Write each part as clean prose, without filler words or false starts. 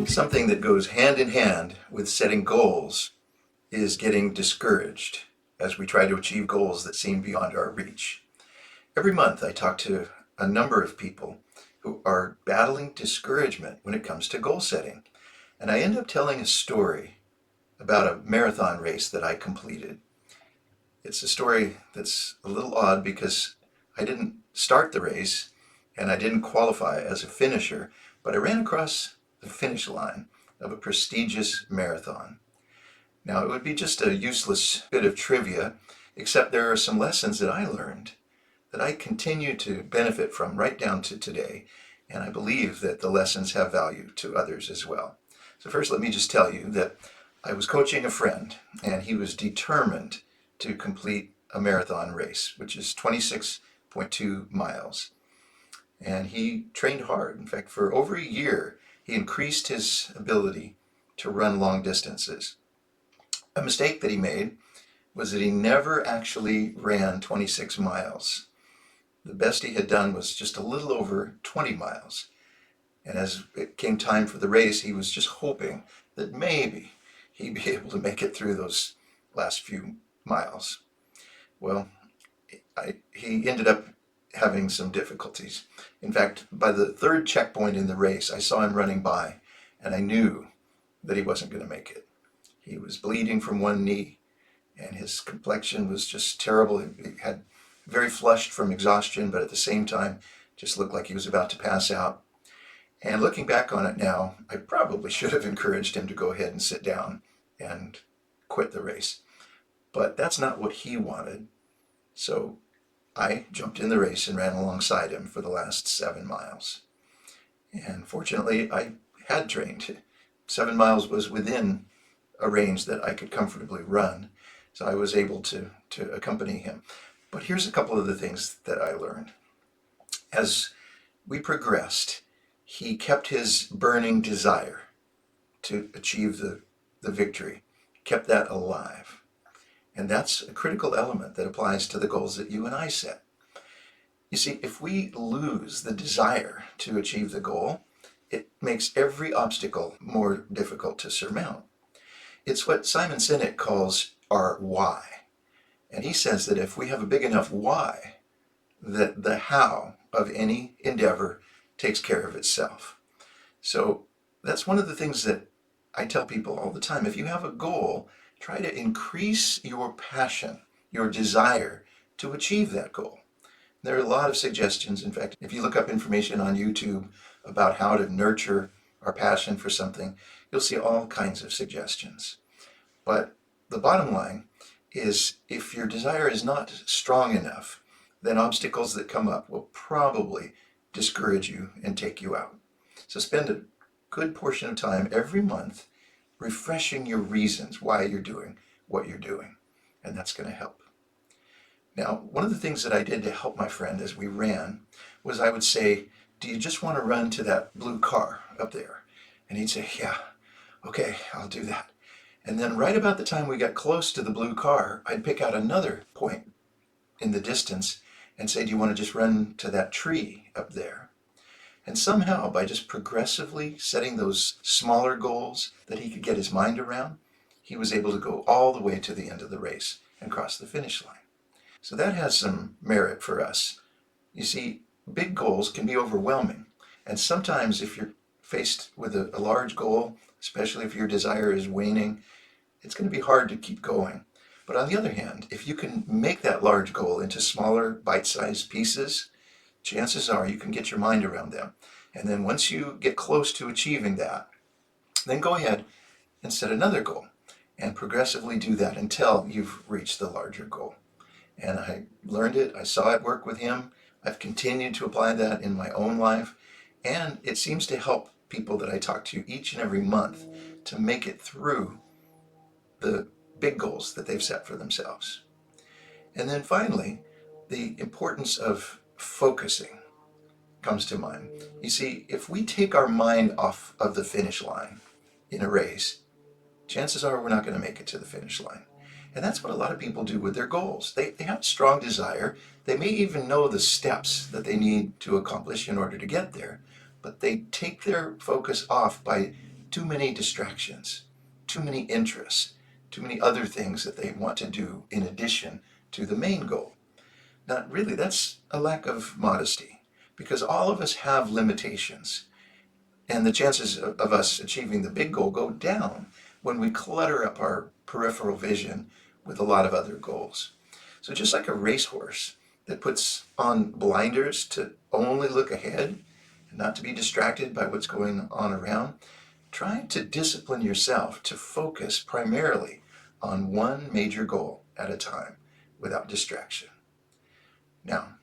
Something that goes hand in hand with setting goals is getting discouraged as we try to achieve goals that seem beyond our reach. Every month I talk to a number of people who are battling discouragement when it comes to goal setting. And I end up telling a story about a marathon race that I completed. It's a story that's a little odd because I didn't start the race and I didn't qualify as a finisher, but I ran across the finish line of a prestigious marathon. Now, it would be just a useless bit of trivia, except there are some lessons that I learned that I continue to benefit from right down to today, and I believe that the lessons have value to others as well. So first, let me just tell you that I was coaching a friend, and he was determined to complete a marathon race, which is 26.2 miles. And he trained hard. In fact, for over a year, he increased his ability to run long distances. A mistake that he made was that he never actually ran 26 miles. The best he had done was just a little over 20 miles. And as it came time for the race, he was just hoping that maybe he'd be able to make it through those last few miles. Well, he ended up having some difficulties. In fact, by the third checkpoint in the race, I saw him running by, and I knew that he wasn't going to make it. He was bleeding from one knee, and his complexion was just terrible. He had very flushed from exhaustion, but at the same time, just looked like he was about to pass out. And looking back on it now, I probably should have encouraged him to go ahead and sit down and quit the race. But that's not what he wanted. So I jumped in the race and ran alongside him for the last 7 miles. And fortunately, I had trained. 7 miles was within a range that I could comfortably run, so I was able to accompany him. But here's a couple of the things that I learned. As we progressed, he kept his burning desire to achieve the victory, kept that alive. And that's a critical element that applies to the goals that you and I set. You see, if we lose the desire to achieve the goal, it makes every obstacle more difficult to surmount. It's what Simon Sinek calls our why. And he says that if we have a big enough why, that the how of any endeavor takes care of itself. So that's one of the things that I tell people all the time. If you have a goal, try to increase your passion, your desire to achieve that goal. There are a lot of suggestions. In fact, if you look up information on YouTube about how to nurture our passion for something, you'll see all kinds of suggestions. But the bottom line is if your desire is not strong enough, then obstacles that come up will probably discourage you and take you out. So spend a good portion of time every month refreshing your reasons why you're doing what you're doing, and that's going to help. Now, one of the things that I did to help my friend as we ran was I would say, do you just want to run to that blue car up there? And he'd say, yeah, okay, I'll do that. And then right about the time we got close to the blue car, I'd pick out another point in the distance and say, do you want to just run to that tree up there? And somehow, by just progressively setting those smaller goals that he could get his mind around, he was able to go all the way to the end of the race and cross the finish line. So that has some merit for us. You see, big goals can be overwhelming. And sometimes if you're faced with a large goal, especially if your desire is waning, it's going to be hard to keep going. But on the other hand, if you can make that large goal into smaller, bite-sized pieces, chances are you can get your mind around them. And then once you get close to achieving that, then go ahead and set another goal and progressively do that until you've reached the larger goal. And I learned it, I saw it work with him. I've continued to apply that in my own life, and it seems to help people that I talk to each and every month to make it through the big goals that they've set for themselves. And then finally, the importance of focusing comes to mind. You see, if we take our mind off of the finish line in a race, chances are we're not going to make it to the finish line. And that's what a lot of people do with their goals. They have a strong desire. They may even know the steps that they need to accomplish in order to get there, but they take their focus off by too many distractions, too many interests, too many other things that they want to do in addition to the main goal. Now, really, that's a lack of modesty because all of us have limitations, and the chances of us achieving the big goal go down when we clutter up our peripheral vision with a lot of other goals. So, just like a racehorse that puts on blinders to only look ahead and not to be distracted by what's going on around, try to discipline yourself to focus primarily on one major goal at a time without distraction. Now,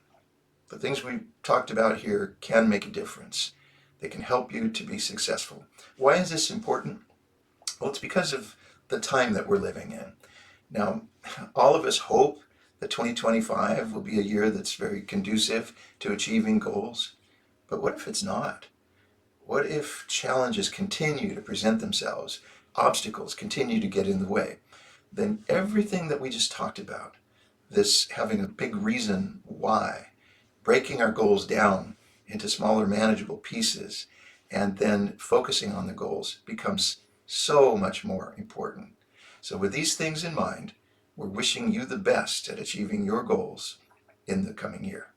the things we talked about here can make a difference. They can help you to be successful. Why is this important? Well, it's because of the time that we're living in. Now, all of us hope that 2025 will be a year that's very conducive to achieving goals. But what if it's not? What if challenges continue to present themselves, obstacles continue to get in the way? Then everything that we just talked about, this having a big reason why, breaking our goals down into smaller manageable pieces, and then focusing on the goals becomes so much more important. So with these things in mind, we're wishing you the best at achieving your goals in the coming year.